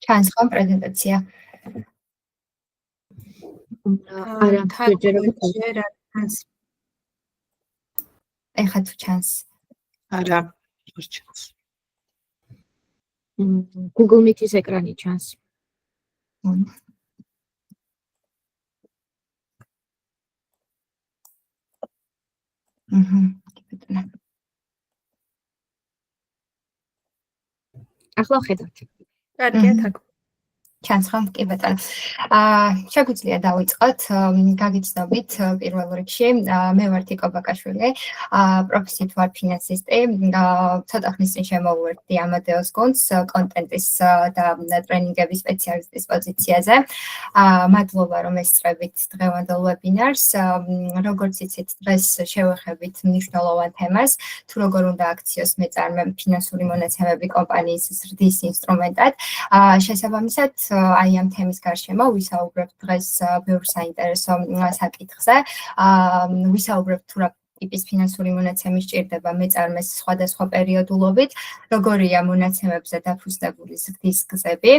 ჩანს ხომ პრეზენტაცია? არა, ჯერ არ ჩანს. ეხლა თუ ჩანს. არა, არ ჩანს. Google Meet-ის ეკრანი ჩანს. ახლა ხედავთ. კარგია, თაკ. ჩანს ხომ? კი ბატონო. შეგვიძლია დავიწყოთ. გაგიცნობით პირველ რიგში, მე ვარ თიკო ბაკაშვილი, პროფესიით ვარ ფინანსისტი. ცოტა ხნის წინ შემოვიერთდი ამადეოს გუნდს კონტენტის და ტრენინგების სპეციალისტის პოზიციაზე. მადლობა რომ ესწრებით დღევანდელ ვებინარს. როგორც იცით, დღეს შევეხებით მნიშვნელოვან თემას, თუ როგორ უნდა აქციოს მეწარმე ფინანსური მონაცემები კომპანიის ზრდის ინსტრუმენტად. შესაბამისად, აი ამ თემის გარშემო ვისაუბრებთ დღეს ბევრ საინტერესო საკითხზე. ვისაუბრებთ თუ რა ტიპის ფინანსური მონაცემი სჭირდება მეწარმეს სხვადასხვა პერიოდულობით, როგორია მონაცემებზე დაფუძნებული ზრდის გზები.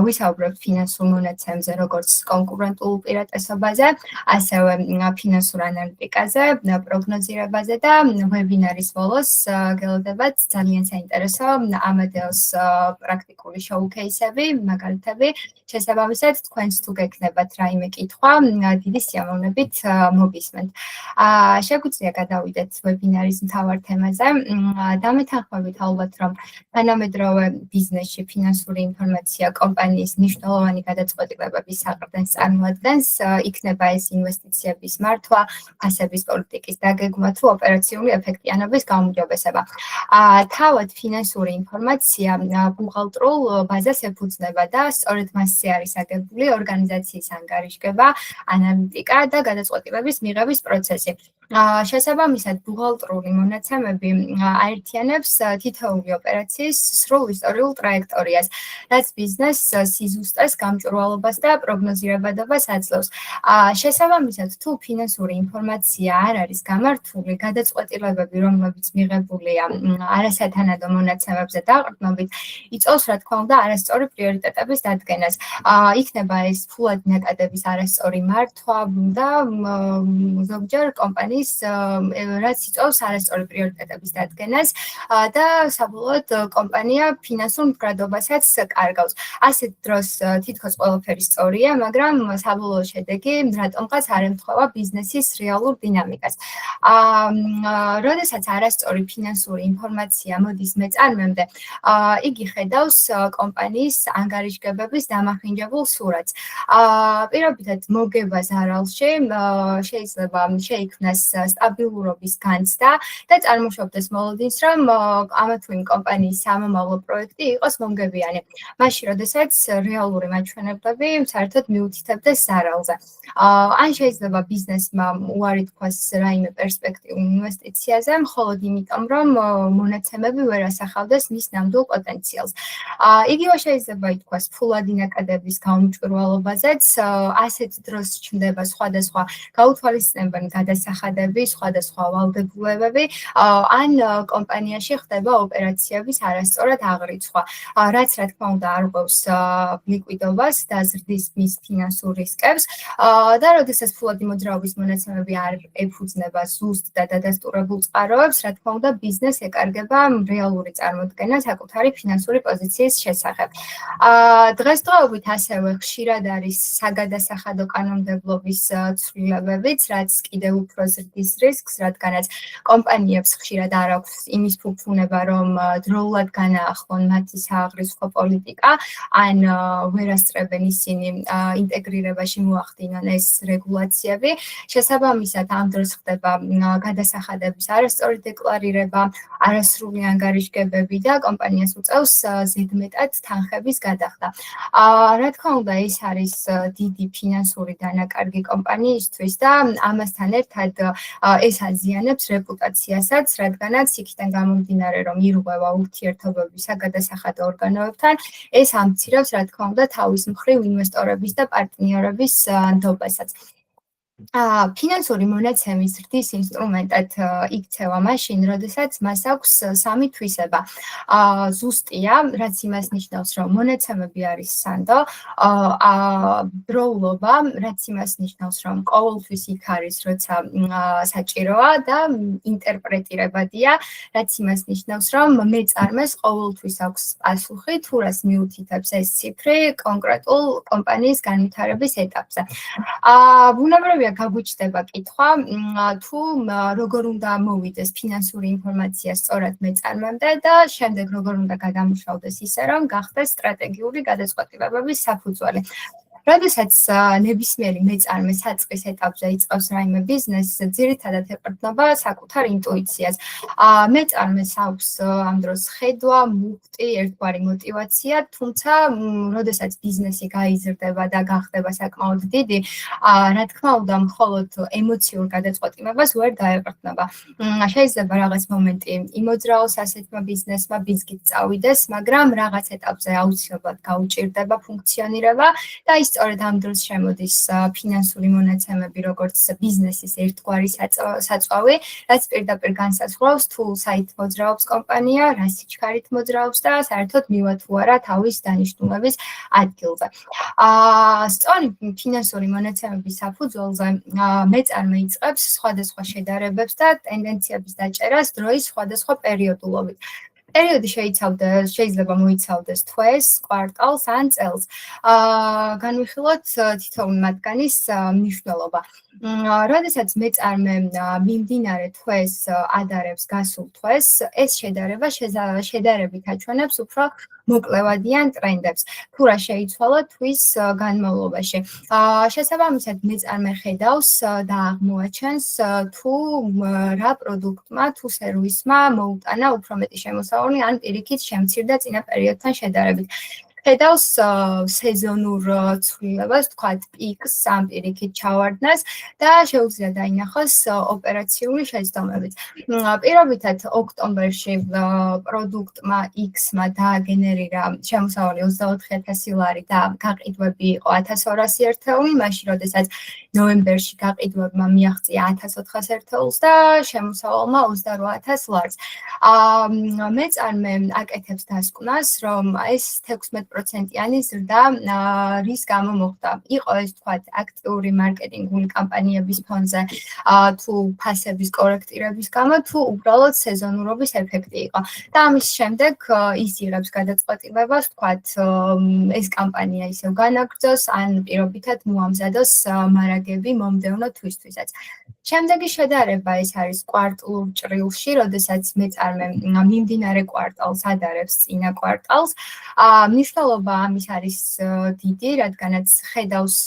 ვისაუბრებთ ფინანსურ მონაცემებზე, როგორც კონკურენტულ უპირატესობაზე, ასევე ფინანსურ ანალიტიკაზე, პროგნოზირებაზე და ვებინარის ბოლოს გელოდებათ ძალიან საინტერესო ამადეოს პრაქტიკული შოუ-ქეისები, მაგალითები. შესაბამისად, თქვენს თუ გექნებათ რაიმე კითხვა, დიდი სიამოვნებით მოგისმენთ. შეგვიძლია გადავიდეთ ვებინარის მთავარ თემაზე. დამეთანხმებით ალბათ, რომ თანამედროვე ბიზნესში ფინანსური ინფორმაცია კომპანიის მნიშვნელოვანი გადაწყვეტილებების საყრდენს წარმოადგენს, იქნება ეს ინვესტიციების მართვა, ფასების პოლიტიკის დაგეგმა თუ ოპერაციული ეფექტიანობის გაუმჯობესება. თავად ფინანსური ინფორმაცია ბუღალტრულ ბაზას ეფუძნება და სწორედ მასზე არის აგებული ორგანიზაციის ანგარიშგება, ანალიტიკა და გადაწყვეტილების მიღების პროცესი. შესაბამისად, ბუღალტრული მონაცემები აერთიანებს თითოეული ოპერაციის სრულ ისტორიულ ტრაექტორიას, რაც ბიზნესს სიზუსტეს, გამჭვირვალობას და პროგნოზირებადობას აძლევს. შესაბამისად, თუ ფინანსური ინფორმაცია არ არის გამართული, გადაწყვეტილებები, რომლებიც მიღებულია არასათანადო მონაცემებზე დაყრდნობით, იწვევს, რა თქმა უნდა, არასწორი პრიორიტეტების დადგენას. იქნება ეს ფულადი ნაკადების არასწორი მართვა და ზოგჯერ კომპანიის რაც იწვევს არასწორი პრიორიტეტების დადგენას და საბოლოოდ კომპანია ფინანსურ მდგრადობასაც კარგავს. ასეთ დროს თითქოს ყველაფერი სწორია, მაგრამ საბოლოო შედეგი რატომღაც არ ემთხვევა ბიზნესის რეალურ დინამიკას. როდესაც არასწორი ფინანსური ინფორმაცია მოდის მეწარმემდე, იგი ხედავს კომპანიის ანგარიშგებების დამახინჯებულ სურათს. პირობითად მოგება ზარალში შეიძლება შეიქმნას სტაბილურობის განცდა და წარმოშობდეს მოლოდინს, რომ ამა თუ იმ კომპანიის სამომავლო პროექტი იყოს მომგებიანი. მაშინ, როდესაც რეალური მაჩვენებლები საერთოდ მიუთითებდეს ზარალზე. ან შეიძლება ბიზნესმა უარი თქვას რაიმე პერსპექტიულ ინვესტიციაზე, მხოლოდ იმიტომ, რომ მონაცემები ვერ ასახავდეს მის ნამდვილ პოტენციალს. იგივე შეიძლება ითქვას ფულადი ნაკადების გაუმჭვირვალობაზეც, ასეთ დროს ჩნდება სხვადასხვა გაუთვალისწინებანი გადასახადები, სხვადასხვა ვალდებულებები, ან კომპანიაში ხდება ოპერაციების არასწორად აღრიცხვა, რაც რა თქმა უნდა არ ყვევს ლიკვიდობას და ზრდის მის ფინანსურ რისკებს და როდესაც ფულადი მოძრაობის მონაცემები არ ეფუძნება ზუსტ და დადასტურებულ წყაროებს, რა თქმა უნდა ბიზნესს ეკარგება რეალური წარმოდგენა საკუთარი ფინანსური პოზიციის შესახებ. დღესდღეობით ასევე ხშირად არის საგადასახადო კანონმდებლობის ცვლილებებიც, რაც კიდევ უფრო ზრდის რისკს, რადგანაც კომპანიებს ხშირად არ აქვს იმის ფუფუნება, რომ დროულად განაახლონ მათი სააღრიცხვო პოლიტიკა, ან ვერ ასწრებენ ისინი ინტეგრირებაში მოახდინონ ეს რეგულაციები. შესაბამისად, ამ დროს ხდება გადასახადების არასწორი დეკლარირება, არასრული ანგარიშგებები და კომპანიას უწევს ზედმეტად თანხების გადახდა. რა თქმა უნდა, ეს არის დიდი ფინანსური დანაკარგი კომპანიისთვის და ამასთან ერთად ეს აზიანებს რეპუტაციასაც, რადგანაც იქიდან გამომდინარე, რომ ირღვევა ურთიერთობები საგადასახადო ორგანოებთან, ეს ამცირებს, რა თქმა უნდა, თავის მხრივ ინვესტორების და პარტნიორების ნდობასაც. ფინანსური მონაცემის ზრდის ინსტრუმენტად იქცევა მაშინ, როდესაც მას აქვს 3 თვისება. ზუსტია, რაც იმას ნიშნავს, რომ მონაცემები არის სანდო, დროულობა, რაც იმას ნიშნავს, რომ ყოველთვის იქ არის, როცა საჭიროა და ინტერპრეტირებადია, რაც იმას ნიშნავს, რომ მეწარმეს ყოველთვის აქვს პასუხი, თუ რას მიუთითებს ეს ციფრი კონკრეტულ კომპანიის განვითარების ეტაპზე. ბუნებრივია გაგვიჩნდება კითხვა, თუ როგორ უნდა მოვიდეს ფინანსური ინფორმაცია სწორად მეწარმემდე და შემდეგ როგორ უნდა გადამუშავდეს ისე, რომ გახდეს სტრატეგიული გადაწყვეტილებების საფუძველი. როდესაც ნებისმიერი მეწარმე საწყის ეტაპზე იწყებს რაიმე ბიზნესს, ძირითადად ეყრდნობა საკუთარ ინტუიციას. მეწარმეს აქვს ამ დროს ხედვა, მუხტი, ერთგვარი мотиваცია, თუმცა როდესაც ბიზნესი გაიზრდება და გახდება საკმაოდ დიდი, რა თქმა უნდა, მხოლოდ ემოციურ გადაწყვეტილებას ვერ დაეყრდნობა. შეიძლება რაღაც მომენტი იმოძრაოს ასეთმა ბიზნესმა, ბიზნესით წავიდეს, მაგრამ რაღაც ეტაპზე აუცილებლად გაუჭირდება ფუნქციონირება და ის სწორედ ამ დროს შემოდის ფინანსური მონაცემები, როგორც ბიზნესის ერთგვარი საწვავი, რაც პირდაპირ განსაზღვრავს, თუ საით მოძრაობს კომპანია, რა სიჩქარით მოძრაობს და საერთოდ მივა თუ არა თავის დანიშნულების ადგილზე. სწორი ფინანსური მონაცემების საფუძველზე მეწარმე იწყებს სხვადასხვა შედარებებს და ტენდენციების დაჭერას დროის სხვადასხვა პერიოდულობით. პერიოდი შეიძლება მოიცავდეს თვეს, კვარტალს ან წელს. განვიხილოთ თითოეული მათგანის მნიშვნელობა. როდესაც მეწარმე მიმდინარე თვეს ადარებს გასულ თვეს, ეს შედარება შედარებით აჩვენებს უფრო მოკლევადიან ტრენდებს, თუ რა შეიცვალა თვის განმავლობაში. შესაბამისად, მეწარმე ხედავს და აღმოაჩენს, თუ რა პროდუქტმა, თუ სერვისმა მოუტანა უფრო მეტი შემოსავალი ან პირიქით შემცირდა წინა პერიოდთან შედარებით. ხედავს სეზონურ ცვლილებას, თქვათ პიკს, ამ პირიქით ჩავარდნას და შეუძლია დაინახოს ოპერაციული შეცდომებიც. პირობითად ოქტომბერში პროდუქტმა X-მა დააგენერირა შემოსავალი 24,000 ლარი და გაყიდვები იყო 1,200 ერთეული, მაშინ როდესაც ნოემბერში გაყიდვებმა მიაღწია 1,400 ერთეულს და შემოსავალმა 28,000 ლარს. მეწარმე აკეთებს დასკვნას, რომ ეს 16%-იანი ზრდა რის გამო მოხდა. იყო ეს თქვათ აქტიური მარკეტინგული კამპანიების ფონზე, თუ ფასების კორექტირების გამო, თუ უბრალოდ სეზონურობის ეფექტი იყო. და ამის შემდეგ ის იღებს გადაწყვეტილებას, თქვათ ეს კამპანია ისევ განაგრძოს, ან პირობითად მოამზადოს მარაგები მომდევნო თვისთვისაც. შემდეგი შედარება ეს არის კვარტალურ ჭრილში, როდესაც მეწარმე მიმდინარე კვარტალს ადარებს წინა კვარტალს. მნიშვნელობა ამის არის დიდი, რადგანაც ხედავს,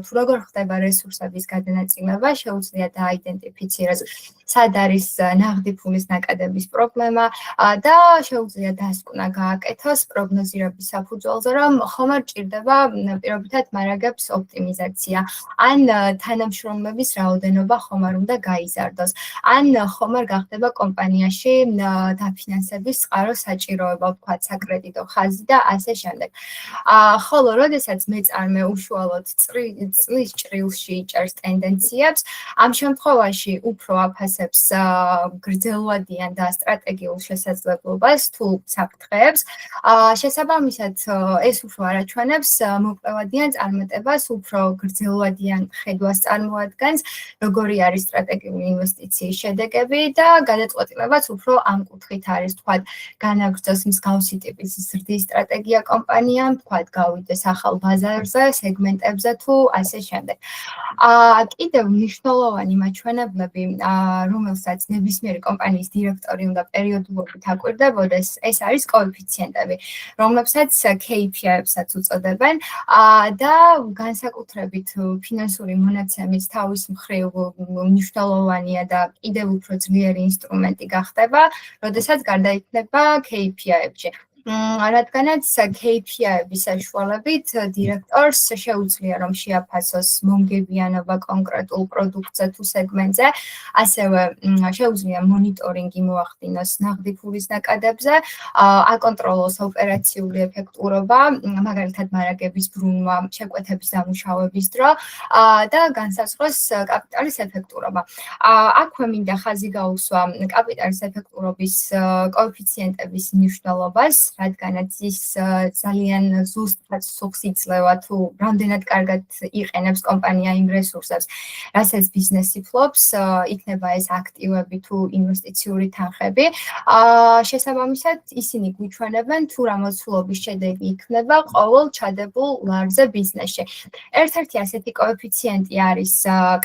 თუ როგორ ხდება რესურსების გადანაწილება, შეუძლია დააიდენტიფიციროს, სად არის ნაღდი ფულის ნაკადების პრობლემა და შეუძლია დასკვნა გააკეთოს პროგნოზირების საფუძველზე, რომ ხომ არ ჭირდება პირობითად მარაგებს ოპტიმიზაცია, ან თანამშრომლების რაოდენობა ხომ არ უნდა გაიზარდოს, ან ხომ არ გახდება კომპანიაში დაფინანსების წყარო საჭიროება, ვთქვათ, საკრედიტო ხაზი და ასე შემდეგ. ხოლო როდესაც მეწარმე უშუალოდ წლის ჭრილში იჭერს ტენდენციებს, ამ შემთხვევაში უფრო აფასებს გრძელვადიან და სტრატეგიულ შესაძლებლობას თუ საფრთხეებს. შესაბამისად, ეს უფრო არაჩვენებს მოკლევადიან წარმატებას, უფრო გრძელვადიან ხედვას წარმოადგენს, როგორი არის სტრატეგიული ინვესტიციის შედეგები და გადაწყვეტილებაც უფრო ამ კუთხით არის, თქვათ, განაგრძოს მსგავსი ტიპის ზრდის სტრატეგია კომპანიამ, თქვათ, გავიდეს ახალ ბაზარზე, სეგმენტებზე თუ ასე შემდეგ. კიდევ მნიშვნელოვანი მაჩვენებლები, რომელსაც ნებისმიერი კომპანიის დირექტორი უნდა პერიოდულობით აკვირდებოდეს, ეს არის კოეფიციენტები, რომლებსაც KPI-ებსაც უწოდებენ და განსაკუთრებით ფინანსური მონაცემის თავის მხრივ მნიშვნელოვანია და კიდევ უფრო ძლიერი ინსტრუმენტი გახდება, როდესაც გარდაიქმნება KPI-ებში. რადგანაც KPI-ების საშუალებით დირექტორს შეუძლია რომ შეაფასოს მომგებიანობა კონკრეტულ პროდუქტზე თუ სეგმენტზე, ასევე შეუძლია მონიტორინგი მოახდინოს ნაღდი ფულის ნაკადებზე, აკონტროლოს ოპერაციული ეფექტურობა, მაგალითად მარაგების ბრუნვა, შეკვეთების დამუშავების დრო და განსაზღვროს კაპიტალის ეფექტურობა. აქვე მინდა ხაზი გაუსვა კაპიტალის ეფექტურობის კოეფიციენტების მნიშვნელობას, რადგანაც ის ძალიან ზუსტად სუხს იძლევა თუ რამდენად კარგად იყენებს კომპანია იმ რესურსებს, რასაც ბიზნესი ფლობს, იქნება ეს აქტივები თუ ინვესტიციური თანხები. შესაბამისად, ისინი გვიჩვენებენ თუ რა მოცულობის შედეგი იქნება ყოველ ჩადებულ ლარზე ბიზნესში. ერთ-ერთი ასეთი კოეფიციენტი არის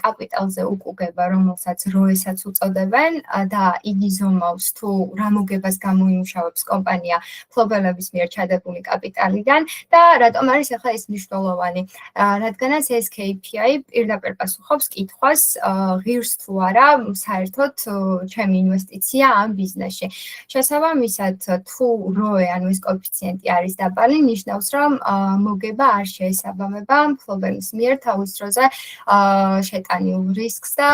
კაპიტალზე უკუგება, რომელსაც ROE-საც უწოდებენ და იგი ზომავს თუ რა მოგებას გამოიმუშავებს კომპანია ფლობელების მიერ ჩადებული კაპიტალიდან და რატომ არის ახლა ეს მნიშვნელოვანი, რადგანაც ეს KPI პირდაპირ პასუხობს კითხვას, ღირს თუ არა საერთოდ ჩემი ინვესტიცია ამ ბიზნესში. შესაბამისად, თუ ROE, ანუ ეს კოეფიციენტი არის დაბალი, ნიშნავს, რომ მოგება არ შეესაბამება ფლობელის მიერ თავის დროზე შეტანილ რისკს და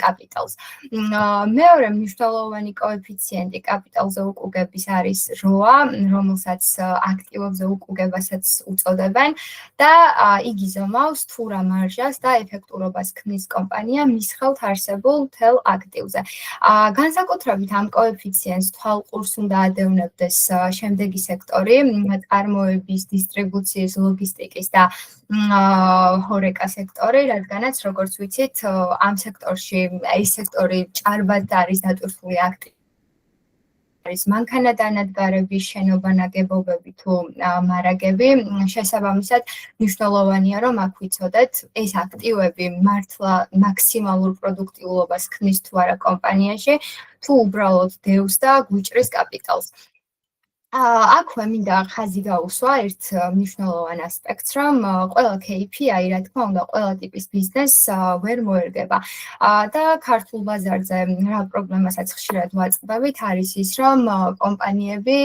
კაპიტალს. მეორე მნიშვნელოვანი კოეფიციენტი კაპიტალზე უკუგების არის ROA, რომელსაც აქტივებზე უკუგებასაც უწოდებენ და იგი ზომავს თუ რა მარჟას და ეფექტურობას ქმნის კომპანია მის ხელთ არსებულ მთელ აქტივზე. განსაკუთრებით ამ კოეფიციენტს თვალყურს უნდა ადევნებდეს შემდეგი სექტორი, წარმოების, დისტრიბუციის, ლოგისტიკის და ჰორეკა სექტორი, რადგანაც როგორც ვიცით, ამ სექტორში ეს სექტორი ჭარბად არის დატვირთული აქტივი. არის მანქანადანადგარები, შენობა ნაგებობები თუ მარაგები, შესაბამისად მნიშვნელოვანია რომ აქ ვიცოდეთ ეს აქტივები მართლა მაქსიმალურ პროდუქტიულობას ქმნის თუ არა კომპანიაში, თუ უბრალოდ დევს და გვიჭრის კაპიტალს. აქვე მინდა ხაზი გაუსვა ერთ მნიშვნელოვან ასპექტს, რომ ყველა KPI, რა თქმა უნდა, ყველა ტიპის ბიზნესს ვერ მოერგება. და ქართულ ბაზარზე რა პრობლემასაც ხშირად ვაწყდებით, არის ის, რომ კომპანიები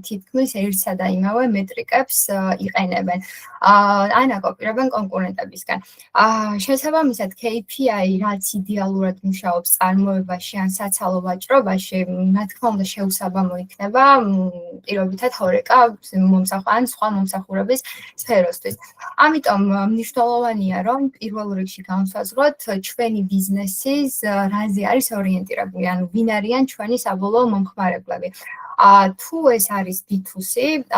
თითქმის ერთსა და იმავე მეტრიკებს იყენებენ. ან აკოპირებენ კონკურენტებისგან. შესაბამისად, KPI, რაც იდეალურად მუშაობს წარმოებაში ან საცალო ვაჭრობაში, რა თქმა უნდა, შეუსაბამო იქნება პირობითად ჰორეკა ან სხვა მომსახურების სფეროსთვის. ამიტომ მნიშვნელოვანია, რომ პირველ რიგში განვსაზღვროთ ჩვენი ბიზნესის რაზე არის ორიენტირებული, ანუ ვინ არიან ჩვენი საბოლოო მომხმარებლები. თუ ეს არის B2C,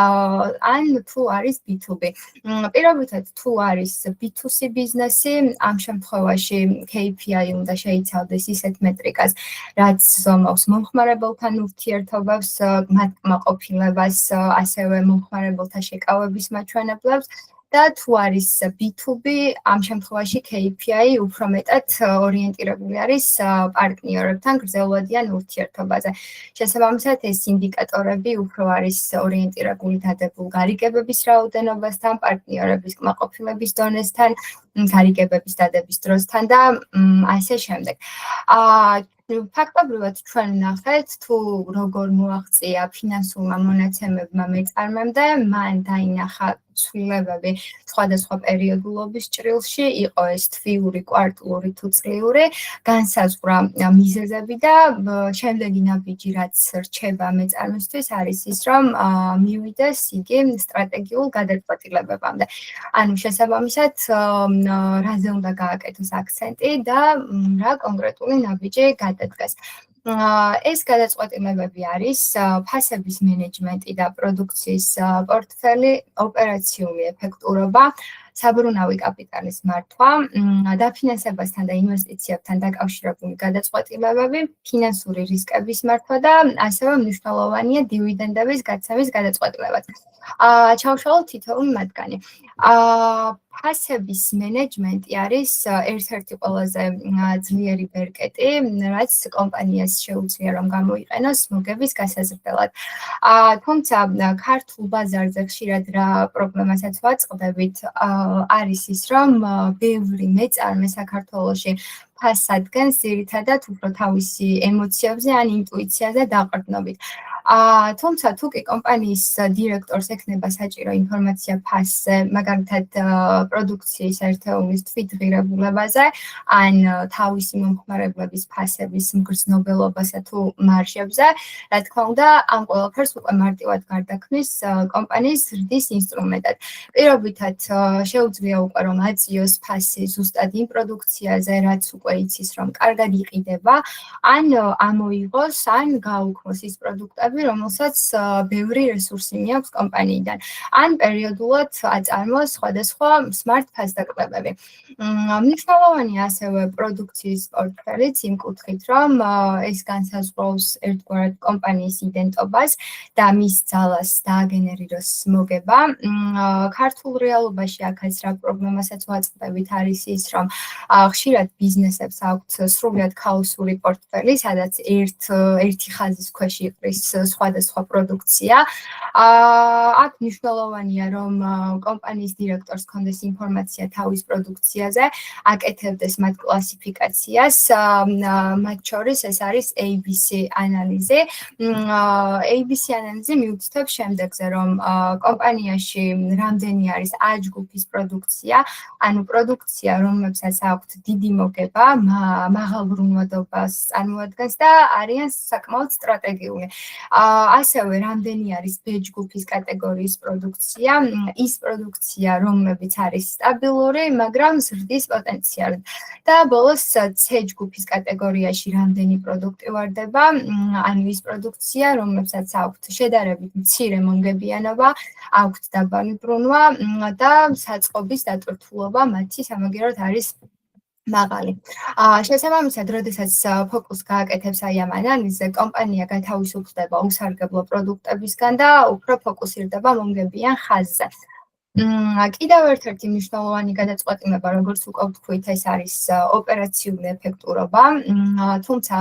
ან თუ არის B2B. პირობითად, თუ არის B2C ბიზნესი, ამ შემთხვევაში KPI უნდა შეიცავდეს ისეთ მეტრიკას, რაც ზომავს მომხმარებელთან ურთიერთობებს, მათ კმაყოფილებას, ასევე მომხმარებელთა შეკავების მაჩვენებლებს. და თუ არის B2B, ამ შემთხვევაში KPI უფრო მეტად ორიენტირებული არის პარტნიორებთან გრძელვადიან ურთიერთობაზე. შესაბამისად, ეს ინდიკატორები უფრო არის ორიენტირებული დადებულ გარიგებების რაოდენობასთან, პარტნიორების კმაყოფილების დონესთან, გარიგებების დადების დროსთან და ასე შემდეგ. ფაქტობრივად ჩვენ ვნახეთ, თუ როგორ მოაღწია ფინანსურმა მონაცემებმა მეწარმემდე, მან დაინახა ცვლილებები სხვადასხვა პერიოდულობის ჭრილში, იყო ეს თვიური, კვარტალური თუ წლიური, განსაზღვრა მიზეზები და შემდეგი ნაბიჯი, რაც რჩება მეწარმისთვის, არის ის, რომ მივიდეს იგი სტრატეგიულ გადაწყვეტილებებამდე. ანუ შესაბამისად, რაზე უნდა გააკეთოს აქცენტი და რა კონკრეტული ნაბიჯი გადადგეს. ეს გადაწყვეტილებები არის ფასების მენეჯმენტი და პროდუქციის პორტფელი, ოპერაციული ეფექტურობა, საბრუნავი კაპიტალის მართვა, დაფინანსებასთან და ინვესტიციებთან დაკავშირებული გადაწყვეტილებები, ფინანსური რისკების მართვა და ასევე მნიშვნელოვანია დივიდენდების გაცემის გადაწყვეტილებაც. ჩავშალოთ თითოეული მათგანი. ფასების მენეჯმენტი არის ერთ-ერთი ყველაზე ძლიერი ბერკეტი, რაც კომპანიას შეუძლია რომ გამოიყენოს მოგების გასაზრდელად. თუმცა ქართულ ბაზარზე ხშირად რა პრობლემასაც ვაწყდებით, არის ის, რომ ბევრი მეწარმე საქართველოში ფასს ადგენს ძირითადად უფრო თავისი ემოციებზე ან ინტუიციაზე დაყრდნობით. თუმცა თუ კი კომპანიის დირექტორს ექნება საჭირო ინფორმაცია ფასზე, მაგალითად პროდუქციის ერთეულის თვითღირებულებაზე, ან თავისი მომხმარებლების ფასების მგრძნობელობასა თუ მარჟებზე, რა თქმა უნდა, ამ ყველაფერს უკვე მარტივად გარდაქმნის კომპანიის ზრდის ინსტრუმენტად. პირობითად შეუძლია უკვე რომ აწიოს ფასი ზუსტად იმ პროდუქციაზე, რაც უკვე იცის რომ კარგად იყიდება, ან ამოიღოს, ან გაუქმოს ის პროდუქტები, რომელსაც ბევრი რესურსი მიაქვს კომპანიიდან, ან პერიოდულად აწარმოოს სხვადასხვა smart ფასდაკლებები. მნიშვნელოვანია ასევე პროდუქციის პორტფელიც იმ კუთხით, რომ ეს განსაზღვრავს ერთგვარად კომპანიის იდენტობას და მის ძალას დააგენერიროს მოგება. ქართულ რეალობაში აქაც რა პრობლემასაც ვაწყდებით არის ის, რომ ხშირად ბიზნესებს აქვთ სრულიად ქაოსური პორტფელი, სადაც ერთი ხაზის ქვეშ იყრის სხვადასხვა პროდუქცია. აქ მნიშვნელოვანია, რომ კომპანიის დირექტორს ჰქონდეს ინფორმაცია თავის პროდუქციაზე, აკეთებდეს მათ კლასიფიკაციას, მათ შორის ეს არის ABC ანალიზი. ABC ანალიზი მიუთითებს შემდეგზე, რომ კომპანიაში რამდენი არის A ჯგუფის პროდუქცია, ანუ პროდუქცია, რომლებსაც აქვთ დიდი მოგება, მაღალ ბრუნვადობას წარმოადგენს და არიან საკმაოდ სტრატეგიული. ასევე რამდენი არის B ჯგუფის კატეგორიის პროდუქცია, ის პროდუქცია, რომლებიც არის სტაბილური, მაგრამ ზრდის პოტენციალით. და ბოლოს C ჯგუფის კატეგორიაში რამდენი პროდუქტი ვარდება, ანუ ის პროდუქცია, რომლებსაც აქვთ შედარებით მცირე მომგებიანობა, აქვთ დაბალი ბრუნვა და საწყობის დატვირთულობა მათი სამაგიეროდ არის მაღალი. შესაბამისად, როდესაც ფოკუსს გააკეთებს აი ამ ანალიზზე, კომპანია გათავისუფლდება უსარგებლო პროდუქტებისგან და უფრო ფოკუსირდება მომგებიან ხაზზე. კიდევ ერთ-ერთი მნიშვნელოვანი გადაწყვეტილება, როგორც უკვე ვთქვით, ეს არის ოპერაციული ეფექტურობა, თუმცა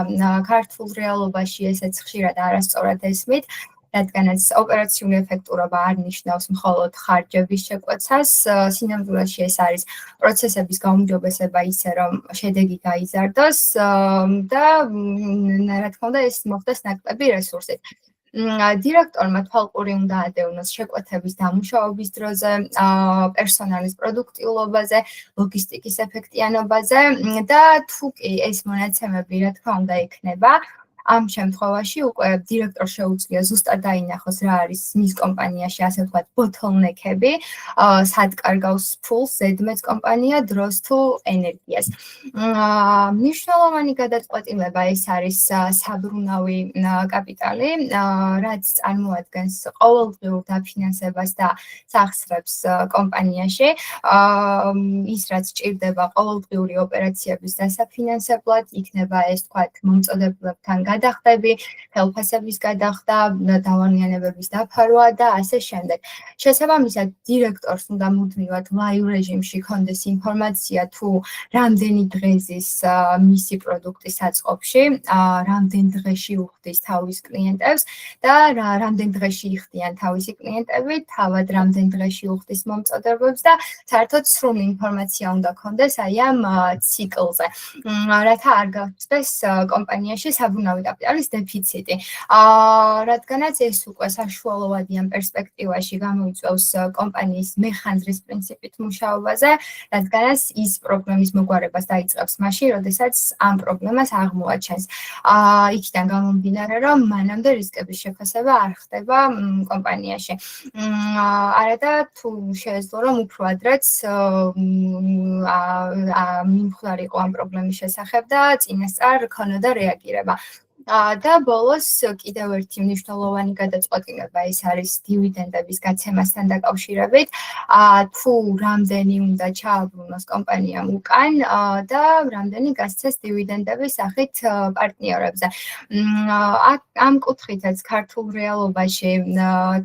ქართულ რეალობაში ესეც ხშირად არასწორად ესმით, რადგანაც ოპერაციული ეფექტურობა არ ნიშნავს მხოლოდ ხარჯების შეკვეცას, სინამდვილეში ეს არის პროცესების გაუმჯობესება ისე, რომ შედეგი გაიზარდოს და რა თქმა უნდა, ეს მოხდეს ნაკლები რესურსით. დირექტორმა თვალყური უნდა ადევნოს შეკვეთების დამუშავების დროზე, პერსონალის პროდუქტიულობაზე, ლოგისტიკის ეფექტიანობაზე და თუ კი ეს მონაცემები, რა თქმა უნდა, იქნება, ამ შემთხვევაში უკვე დირექტორს შეუძლია ზუსტად დაინახოს რა არის მის კომპანიაში, ასე ვთქვათ, ბოთლნექები, სად კარგავს ფულს ზედმეტ კომპანია დროს თუ ენერგიას. მნიშვნელოვანი გადაწყვეტილება ეს არის საბრუნავი კაპიტალი, რაც წარმოადგენს ყოველდღიურ დაფინანსებას და სახსრებს კომპანიაში, ის რაც ჭირდება ყოველდღიური ოპერაციების დასაფინანსებლად, იქნება ეს ვთქვათ მომწოდებლებთან გადახდები, ხელფასების გადახდა, დავანიანებების დაფარვა და ასე შემდეგ. შესაბამისად, დირექტორს უნდა მუდმივად ლაივ რეჟიმში ჰქონდეს ინფორმაცია თუ რამდენი დღეზის მისი პროდუქტი საწყობში, რამდენ დღეში უხდის თავის კლიენტებს და რამდენ დღეში იხდიან თავისი კლიენტები, თავად რამდენ დღეში უხდის მომწოდებებს და საერთოდ სრული ინფორმაცია უნდა ჰქონდეს აი ამ ციკლზე, რათა არ გავხდეს კომპანიაში საბრუნავი კაპიტალის დეფიციტი. რადგანაც ეს უკვე საშუალოვადიან პერსპექტივაში გამოიწვევს კომპანიის მეხანძრის პრინციპით მუშაობაზე, რადგანაც ის პრობლემის მოგვარებას დაიწყებს მაშინ, როდესაც ამ პრობლემას აღმოაჩენს. იქიდან გამომდინარე, რომ მანამდე რისკების შეფასება არ ხდება კომპანიაში. არადა თუ შეეძლო, რომ უფრო ადრეც მიმხდარიყო ამ პრობლემის შესახებ და წინასწარ ქონოდა რეაგირება. და ბოლოს კიდევ ერთი მნიშვნელოვანი გადაწყვეტილება ეს არის დივიდენდების გაცემასთან დაკავშირებით, თუ რამდენი უნდა ჩააბრუნოს კომპანიამ უკან და რამდენი გასცეს დივიდენდების სახით პარტნიორებზე. ამ კუთხითაც ქართულ რეალობაში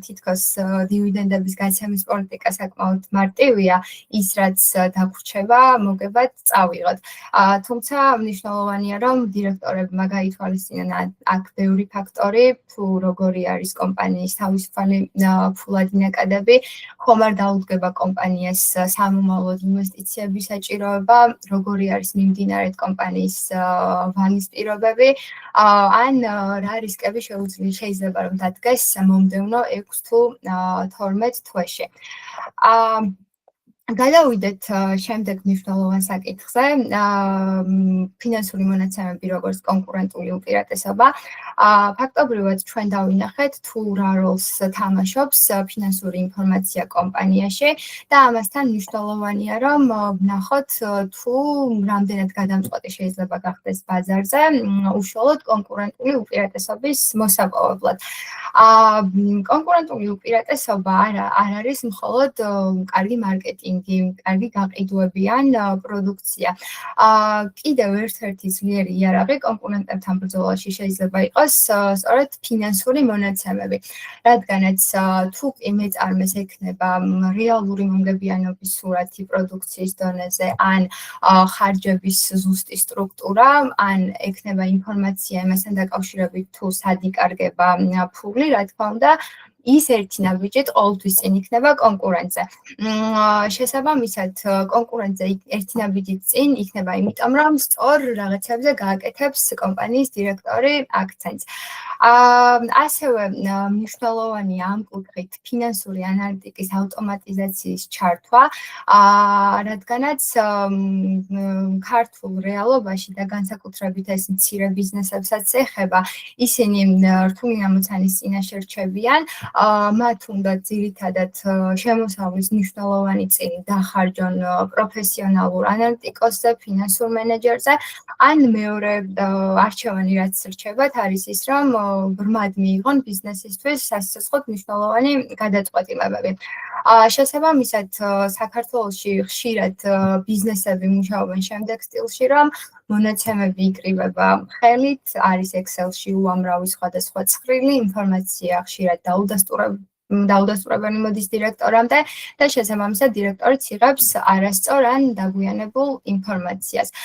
თითქოს დივიდენდების გაცემის პოლიტიკა საკმაოდ მარტივია, ის რაც დაგვრჩება, მოგებად წავიღოთ. თუმცა მნიშვნელოვანია, რომ დირექტორებმა გაითვალისწინონ რადგან აქ ბევრი ფაქტორი, თუ როგორი არის კომპანიის თავისუფალი ფულადი ნაკადები, ხომ არ დაუდგება კომპანიას სამომავლოდ ინვესტიციების საჭიროება, როგორი არის მიმდინარე კომპანიის ვალის პირობები, ან რა რისკები შეიძლება რომ დადგეს მომდევნო 6 თუ 12 თვეში. გადავიდეთ შემდეგ მნიშვნელოვან საკითხზე, ფინანსური მონაცემები როგორც კონკურენტული უპირატესობა. ფაქტობრივად ჩვენ დავინახეთ თუ რა როლს თამაშობს ფინანსური ინფორმაცია კომპანიაში და ამასთან მნიშვნელოვანია რომ ვნახოთ თუ რამდენად გადამწყვეტი შეიძლება გახდეს ბაზარზე უშუალოდ კონკურენტული უპირატესობის მოსაპოვებლად. კონკურენტული უპირატესობა არ არის მხოლოდ კარგი მარკეტინგი, კარგი გაყიდვები ან პროდუქცია. კიდევ ერთ-ერთი ძლიერი იარაღი კონკურენტებთან ბრძოლაში შეიძლება იყოს სწორედ ფინანსური მონაცემები, რადგანაც თუ კი მეწარმეს ექნება რეალური მომგებიანობის სურათი პროდუქციის დონეზე ან ხარჯების ზუსტი სტრუქტურა, ან ექნება ინფორმაცია იმასთან დაკავშირებით თუ სად იკარგება ფული, რა თქმა უნდა, ის ერთი ნაბიჯით ყოველთვის წინ იქნება კონკურენტზე. შესაბამისად, კონკურენტზე ერთი ნაბიჯით წინ იქნება, იმიტომ რომ სწორ რაღაცებზე გააკეთებს კომპანიის დირექტორი აქცენტს. ასევე მნიშვნელოვანია ამ კუთხით ფინანსური ანალიტიკის ავტომატიზაციის ჩართვა, რადგანაც ქართულ რეალობაში და განსაკუთრებით ეს მცირე ბიზნესებსაც ეხება, ისინი რთული ამოცანის წინაშე რჩებიან, მათ უნდა ძირითადად შემოსავლის მნიშვნელოვანი წილი დახარჯონ პროფესიონალურ ანალიტიკოსზე, ფინანსურ მენეჯერზე, ან მეორე არჩევანი რაც რჩებათ არის ის, რომ ბრმად მიიღონ ბიზნესისთვის სასიცოცხლოდ მნიშვნელოვანი გადაწყვეტილებები. შესაბამისად, საქართველოში ხშირად ბიზნესები მუშაობენ შემდეგ სტილში, რომ მონაცემები იკრიბება ხელით, არის Excel-ში უამრავი სხვადასხვა ცხრილი ინფორმაცია ხშირად დაუდასტურებელი მოდის დირექტორამდე და შესაბამისად დირექტორიც იღებს არასწორ ან დაგვიანებულ ინფორმაციას.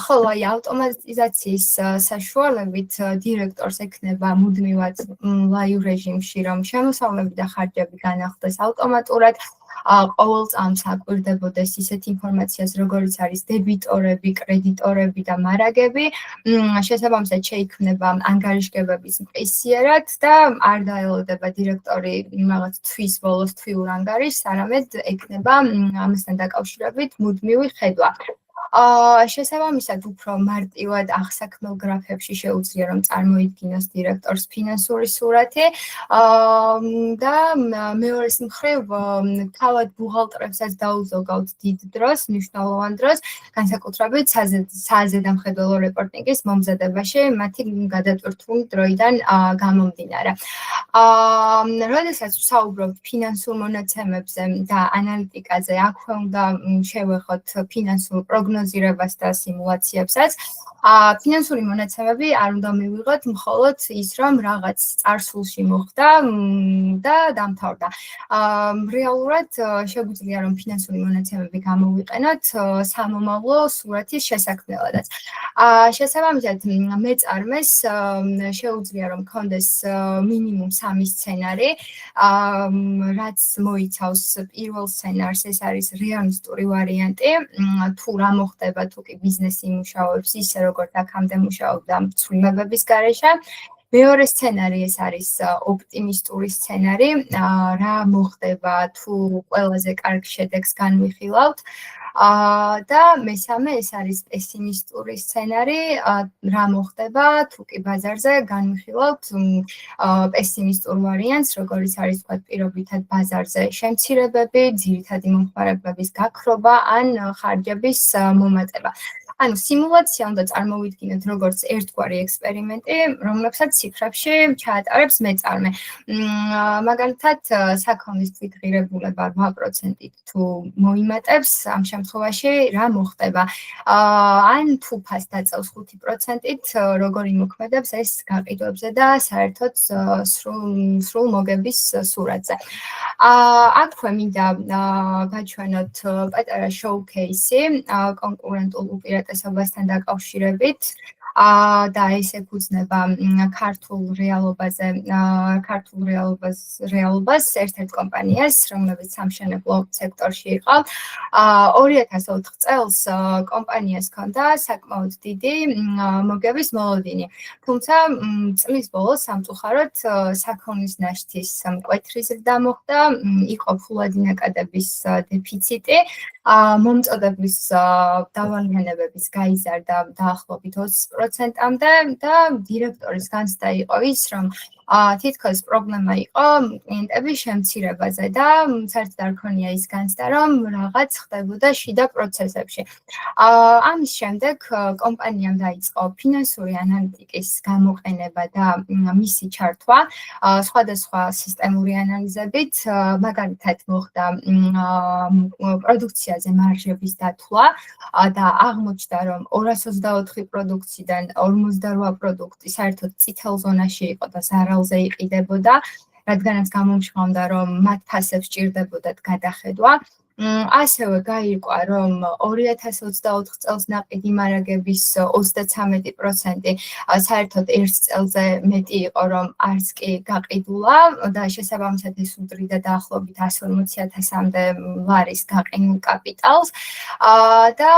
ხოლო აი ავტომატიზაციის საშუალებით დირექტორს ექნება მუდმივად ლაივ რეჟიმში, რომ შემოსავლები და ხარჯები განახდეს ავტომატურად, ყოველ წამს აკვირდებოდეს ისეთ ინფორმაციას, როგორიც არის დებიტორები, კრედიტორები და მარაგები, შესაბამისად შეიქმნება ანგარიშგებების მყისიერად და არ დაელოდება დირექტორი რაღაც თვის ბოლოს თვიურ ანგარიშს, არამედ ექნება ამასთან დაკავშირებით მუდმივი ხედვა. შესაბამისად, უფრო მარტივად აღსაქმელ გრაფებში შეუძლია რომ წარმოიდგინოს დირექტორს ფინანსური სურათი და მეორეს მხრივ თავად ბუღალტრებსაც დაუზოგავთ დიდ დროს, მნიშვნელოვან დროს, განსაკუთრებით საზედამხედველო რეპორტინგის მომზადებაში მათი გადატვირთული დროიდან გამომდინარე. როდესაც ვსაუბრობთ ფინანსურ მონაცემებზე და ანალიტიკაზე, აქვე უნდა შევეხოთ ფინანსურ პროგნოზირებას და სიმულაციებსაც. ფინანსური მონაცემები არ უნდა მივიღოთ მხოლოდ ის, რომ რაღაც წარსულში მოხდა და დამთავრდა. რეალურად შეგვიძლია რომ ფინანსური მონაცემები გამოვიყენოთ სამომავლო სურათის შესაქმნელადაც. შესაბამისად, მეწარმეს შეუძლია რომ ქონდეს მინიმუმ 3 სცენარი, რაც მოიცავს პირველ სცენარს, ეს არის რეალისტური ვარიანტი, თუ რა მოხდება თუ კი ბიზნესი იმუშავებს ისე როგორც აქამდე მუშაობდა ცვლილებების გარეშე. მეორე სცენარი ეს არის ოპტიმისტური სცენარი, რა მოხდება თუ ყველაზე კარგ შედეგს განვიხილავთ. და მესამე ეს არის პესიმისტური სცენარი, რა მოხდება თუ კი ბაზარზე განვიხილავთ პესიმისტურ ვარიანტს, როგორც არის თქვა პირობითად ბაზარზე შემცირებები, ძირითადი მომხმარებლების გაქრობა ან ხარჯების მომატება. ანუ სიმულაცია უნდა წარმოვიდგინოთ როგორც ერთგვარი ექსპერიმენტი, რომლებსაც ციფრებში ჩაატარებს მეწარმე. მაგალითად, საქონლის თვითღირებულება 8%-ით თუ მოიმატებს, ამ შემთხვევაში რა მოხდება? ან თუ ფას დაწევს 5%-ით, როგორ იმოქმედებს ეს გაყიდვებზე და საერთოდ სრულ მოგების სურათზე. აქვე მინდა გაჩვენოთ პატარა შოუ-კეისი კონკურენტულ უპირატესობასთან დაკავშირებით. და ეს ეკუთვნება ქართულ რეალობას ერთ-ერთ კომპანიას, რომელიც სამშენებლო სექტორში იყო. 2004 წელს კომპანიას ჰქონდა საკმაოდ დიდი მოგების მოლოდინი. თუმცა წლის ბოლოს სამწუხაროდ საქონლის ნაშთის მკვეთრი ზრდა მოხდა, იყო ფულადი ნაკადების დეფიციტი, მომწოდების დავალიანებების გაიზარდა დაახლოებით 20%-მდე და დირექტორის განცდა იყო ის, რომ თითქოს პრობლემა იყო კლიენტების შემცირებაზე და საერთოდ არ ქონია ის განცდა, რომ რაღაც ხდებოდა შიდა პროცესებში. ამის შემდეგ კომპანიამ დაიწყო ფინანსური ანალიტიკის გამოყენება და მისი ჩართვა სხვადასხვა სისტემური ანალიზებით, მაგალითად მოხდა პროდუქციაზე მარჟების დათვლა და აღმოჩნდა, რომ 224 პროდუქციიდან 48 პროდუქტი საერთოდ წითელ ზონაში იყო და ზარალზე იყიდებოდა, რადგანაც გამომჟღავნდა, რომ მათ ფასებს სჭირდებოდათ გადახედვა. ასევე გაირკვა, რომ 2024 წელს ნაყიდი მარაგების 33% საერთოდ ერთ წელზე მეტი იყო, რომ არც კი გაყიდულა და შესაბამისად ეს უდრიდა დაახლოებით 140,000-მდე ლარის გაყინულ კაპიტალს. და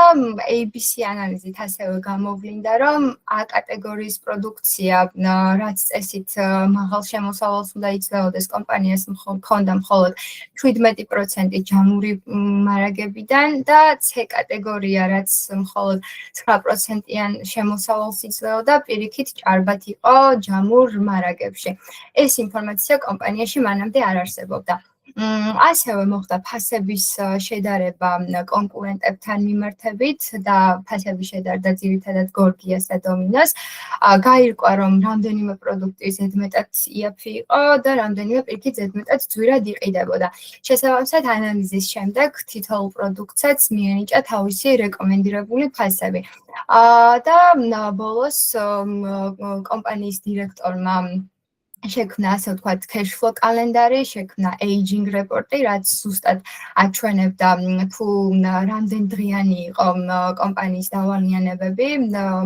ABC ანალიზით ასევე გამოვლინდა, რომ A კატეგორიის პროდუქცია, რაც წესით მაღალ შემოსავალს უნდა იძლეოდეს, კომპანიას ჰქონდა მხოლოდ 17% ჯამური მარაგებიდან და C კატეგორია, რაც მხოლოდ 9%-იან შემოსავალს იძლეოდა, პირიქით ჭარბად იყო ჯამურ მარაგებში. ეს ინფორმაცია კომპანიაში მანამდე არ არსებობდა. ასევე მოხდა ფასების შედარება კონკურენტებთან მიმართებით და ფასები შედარდა ძირითადად გორგიას და დომინოს. გაირკვა, რომ რამდენიმე პროდუქტი ზედმეტად იაფი იყო და რამდენიმე პირიქით ზედმეტად ძვირად იყიდებოდა. შესაბამისად, ანალიზის შემდეგ თითოეულ პროდუქტსაც მიენიჭა თავისი რეკომენდირებული ფასები. და ბოლოს კომპანიის დირექტორმა შექმნა, ასე ვთქვათ, cash flow კალენდარი, შექმნა aging report-ი, რაც ზუსტად აჩვენებდა თუ რამდენ დღიანი იყო კომპანიის დავალიანებები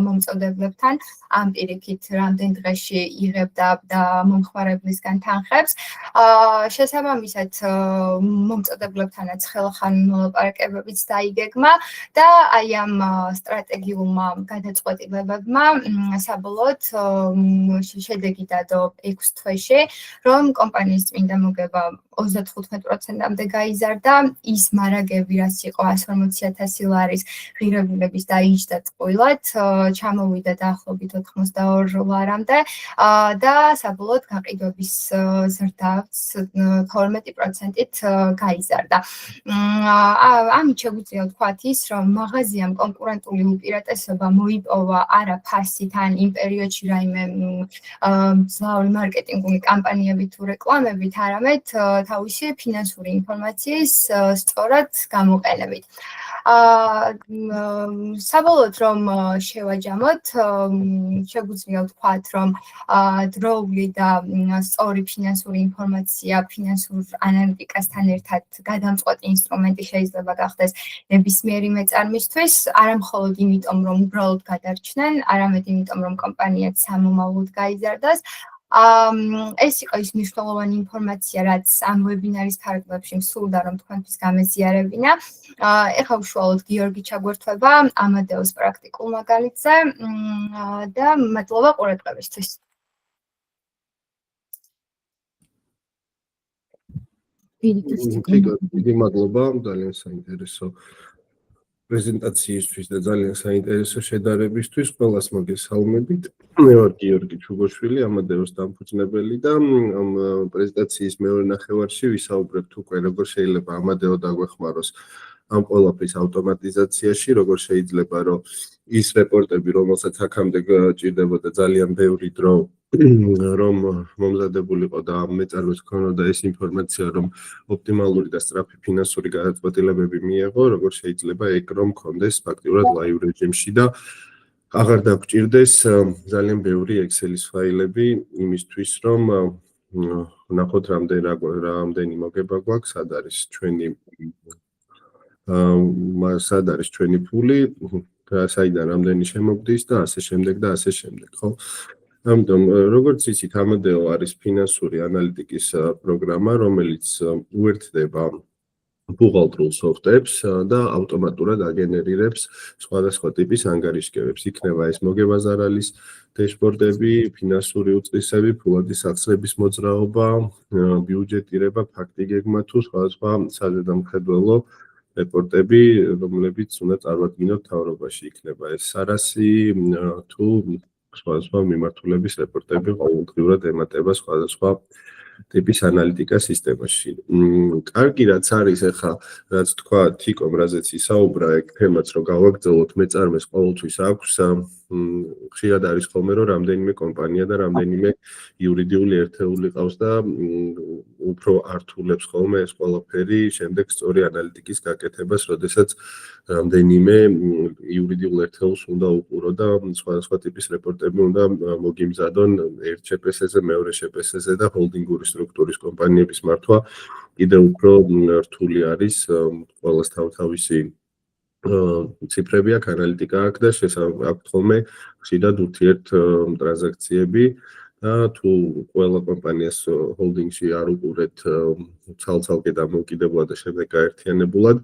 მომწოდებლებთან, ამ პირიქით რამდენ დღეში იღებდა და მომხმარებლისგან თანხებს. შესაბამისად, მომწოდებლებთანაც ხელახანო მოლაპარაკებებიც დაიგეგმა და აი ამ სტრატეგიულმა გადაწყვეტილებებმა საბოლოოდ შედეგი დადო 6 თვეში, რომ კომპანიის წმინდა მოგება 35%-მდე გაიზარდა, ის მარაგები, რაც იყო 140,000 ლარის ღირებულების დაიჯდა წყვილად, ჩამოვიდა დაახლოებით 82 ლარამდე და საბოლოოდ გაყიდვების ზრდაც 12%-ით გაიზარდა. ამით შეგვიძლია ვთქვათ ის, რომ მაღაზიამ კონკურენტული უპირატესობა მოიპოვა არა ფასით ან იმ პერიოდში რაიმე მძლავრი მარკეტინგული კამპანიებით თუ რეკლამებით, არამედ თავისი ფინანსური ინფორმაციის სწორად გამოყენებით. საბოლოოდ რომ შევაჯამოთ, შეგვიძლია ვთქვათ, რომ დროული და სწორი ფინანსური ინფორმაცია ფინანსურ ანალიტიკასთან ერთად გადამწყვეტი ინსტრუმენტი შეიძლება გახდეს ნებისმიერი მეწარმისთვის, არა მხოლოდ იმიტომ, რომ უბრალოდ გადარჩნენ, არამედ იმიტომ, რომ კომპანია სამომავლოდ გაიზარდას. ეს იყო ის მნიშვნელოვანი ინფორმაცია, რაც ამ ვებინარის ფარგლებში მსურდა, რომ თქვენთვის გამეზიარებინა. ეხლა უშუალოდ გიორგი ჩაგვერთვება ამადეოს პრაქტიკულ მაგალითზე და მადლობა ყურადღებისთვის. დიდი მადლობა, ძალიან საინტერესო პრეზენტაციისთვის და ძალიან საინტერესო შედარებისთვის. ყველას მოგესალმებით. მე ვარ გიორგი ჩუგოშვილი, ამადეოს დამფუძნებელი და ამ პრეზენტაციის მეორე ნახევარში ვისაუბრებთ უკვე როგორ შეიძლება ამადეო დაგვეხმაროს ამ ყველაფრის ავტომატიზაციაში, როგორ შეიძლება რომ ის რეპორტები, რომელსაც აქამდე ჭირდებოდა ძალიან ბევრი დრო, რომ მომზადებულიყო და მეწარმეს ქონოდა ეს ინფორმაცია, რომ ოპტიმალური და სწრაფი ფინანსური გადაწყვეტილებები მიეღო, როგორ შეიძლება ეგ რომ მქონდეს ფაქტიურად ლაივ რეჟიმში და აღარ დაგჭირდეს ძალიან ბევრი Excel-ის ფაილები იმისთვის, რომ ვნახოთ რამდენი მოგება გვაქვს, სად არის ჩვენი ფული, საიდან რამდენი შემოგდის და ასე შემდეგ და ასე შემდეგ, ხო? ამიტომ როგორც იცით, Amadeo არის ფინანსური ანალიტიკის პროგრამა, რომელიც უერთდება ბუღალტრულ სოფტებს და ავტომატურად აგენერირებს სხვადასხვა ტიპის ანგარიშგებებს. იქნება ეს მოგებაზარალის დეშბორდები, ფინანსური უწყისები, ფულადი სახსრების მოძრაობა, ბიუჯეტირება, ფაქტი გეგმა თუ სხვადასხვა საზედამხედველო რეპორტები, რომლებიც უნდა წარვადგინოთ მთავრობაში. იქნება ეს SARAS-ი თუ სხვადასხვა მიმართულების რეპორტები ყოველდღიურად ემატება სხვადასხვა ტიპის ანალიტიკა სისტემაში. კარგი რაც არის ახლა, რაც თქვა თიკომ, რაზეც ისაუბრა ეგ თემაც, რომ გავაგრძელოთ, მეწარმეს ყოველთვის აქვს ხშირად არის ხოლმე, რომ რამდენიმე კომპანია და რამდენიმე იურიდიული ერთეული ყავს და უფრო ართულებს ხოლმე ეს ყველაფერი შემდეგ სწორი ანალიტიკის გაკეთებას, როდესაც რამდენიმე იურიდიულ ერთეულს უნდა უყურო და სხვადასხვა ტიპის რეპორტები უნდა მოგიმზადონ ერთ შეპესეზე, მეორე შეპესეზე და ჰოლდინგური სტრუქტურის კომპანიების მართვა კიდევ უფრო რთული არის ყველას თავთავისი ციფრები აქვს, ანალიტიკა აქვს და აქვს ხოლმე ხშირად ურთიერთ ტრანზაქციები და თუ ყველა კომპანიას ჰოლდინგში არ უყურეთ ცალ-ცალკე დამოუკიდებლად და შემდეგ გაერთიანებულად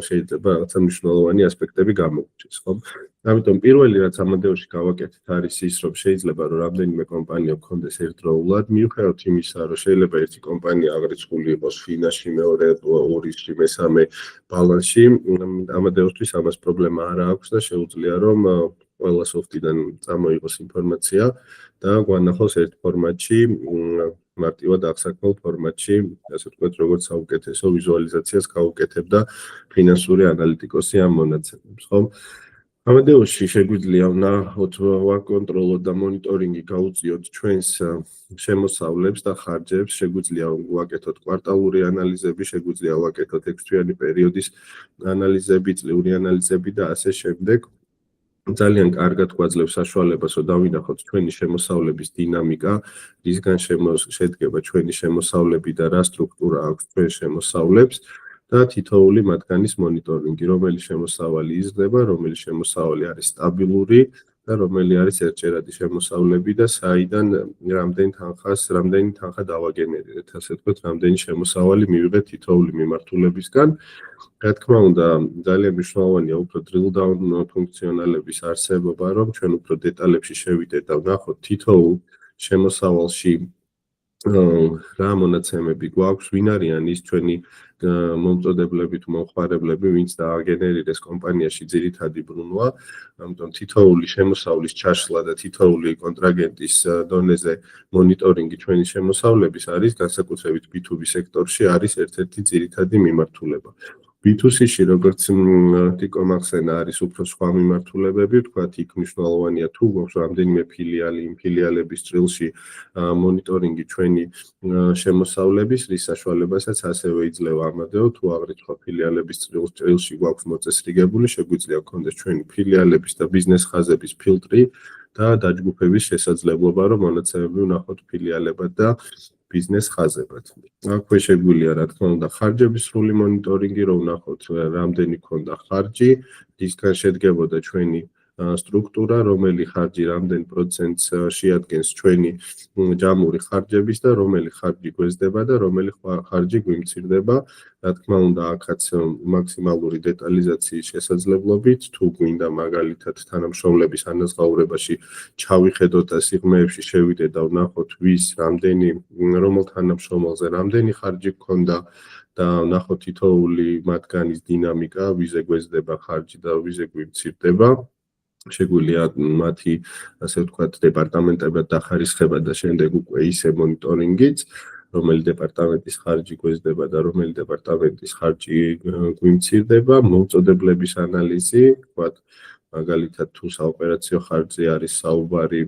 შეიძლება რაღაცა მნიშვნელოვანი ასპექტები გამოგვიჩეს, ხო? ამიტომ პირველი რაც Amadeoში გავაკეთეთ არის ის, რომ შეიძლება რომ რამდენიმე კომპანია გქონდეს ერთდროულად, მიუხედავად იმისა, რომ შეიძლება ერთი კომპანია აღრიცხული იყოს ფინანსში, მეორე ორისში, მესამე ბალანსში, Amadeoისთვის ამას პრობლემა არ აქვს და შეუძლია რომ ყველა სოფტიდან წამოიღოს ინფორმაცია და გვანახოს ერთ ფორმატში, მარტივად აღსაქმელ ფორმატში, ასე ვთქვათ, როგორც საუკეთესო ვიზუალიზაციას გაუკეთებდა ფინანსური ანალიტიკოსი ამ მონაცემებს, ხო? Amadeoში შეგვიძლია ვნახოთ, ვაკონტროლოთ და მონიტორინგი გავუწიოთ ჩვენს შემოსავლებს და ხარჯებს, შეგვიძლია ვაკეთოთ კვარტალური ანალიზები, შეგვიძლია ვაკეთოთ 6-თვიანი პერიოდის ანალიზები, წლიური ანალიზები და ასე შემდეგ. ძალიან კარგად გვაძლევს საშუალებას, რომ დავინახოთ ჩვენი შემოსავლების დინამიკა, რისგან შედგება ჩვენი შემოსავლები და რა სტრუქტურა აქვს ჩვენ შემოსავლებს და თითოეული მათგანის მონიტორინგი, რომელი შემოსავალი იზრდება, რომელი შემოსავალი არის სტაბილური და რომელი არის ერთჯერადი შემოსავლები და საიდან რამდენი თანხა დავაგენერირეთ, ასე ვთქვათ, რამდენი შემოსავალი მივიღეთ თითოეული მიმართულებისგან. რა თქმა უნდა, ძალიან მნიშვნელოვანია უფრო drill down ფუნქციონალების არსებობა, რომ ჩვენ უფრო დეტალებში შევიდეთ და ვნახოთ თითოეულ შემოსავალში რა მონაცემები გვაქვს, ვინ არიან ის ჩვენი მომწოდებლები თუ მომხმარებლები, ვინც დააგენერირეს კომპანიაში ძირითადი ბრუნვა, ამიტომ თითოეული შემოსავლის ჩაშლა და თითოეული კონტრაგენტის დონეზე მონიტორინგი ჩვენი შემოსავლების არის განსაკუთრებით B2B სექტორში არის ერთ-ერთი ძირითადი მიმართულება. B2C-ში როგორც თიკომ ახსენა არის უფრო სხვა მიმართულებები, ვთქვათ, იქ მნიშვნელოვანია თუ გვაქვს რამდენიმე ფილიალი, იმ ფილიალების წრილში მონიტორინგი ჩვენი შემოსავლების, რის საშუალებასაც ასევე იძლევა Amadeo, თუ აღრიცხვა ფილიალების წრილში გვაქვს მოწესრიგებული, შეგვიძლია გქონდეს ჩვენი ფილიალების და ბიზნეს ხაზების ფილტრი და დაჯგუფების შესაძლებლობა, რომ მონაცემები ვნახოთ ფილიალებად და ბიზნეს ხაზებად. აქვე შეგვიძლია, რა თქმა უნდა, ხარჯების სრული მონიტორინგი, რომ ვნახოთ რამდენი ქონდა ხარჯი, რისგან შედგებოდა ჩვენი სტრუქტურა, რომელი ხარჯი რამდენ პროცენტს შეადგენს ჩვენი ჯამური ხარჯების და რომელი ხარჯი გვეზდება და რომელი ხარჯი გვიმცირდება. რა თქმა უნდა, აქაც მაქსიმალური დეტალიზაციის შესაძლებლობით, თუ გვინდა მაგალითად თანამშრომლების ანაზღაურებაში ჩავიხედოთ და სიღრმეებში შევიდეთ და ვნახოთ ვის რამდენი რომელ თანამშრომელზე რამდენი ხარჯი გქონდა და ვნახოთ თითოეული მათგანის დინამიკა, ვიზე გვეზდება ხარჯი და ვიზე გვიმცირდება. შეგვიძლია მათი, ასე ვთქვათ, დეპარტამენტებად დახარისხება და შემდეგ უკვე ისე მონიტორინგიც, რომელი დეპარტამენტის ხარჯი გვეზდება და რომელი დეპარტამენტის ხარჯი გვიმცირდება, მომწოდებლების ანალიზი, ვთქვათ, მაგალითად თუ საოპერაციო ხარჯზე არის საუბარი,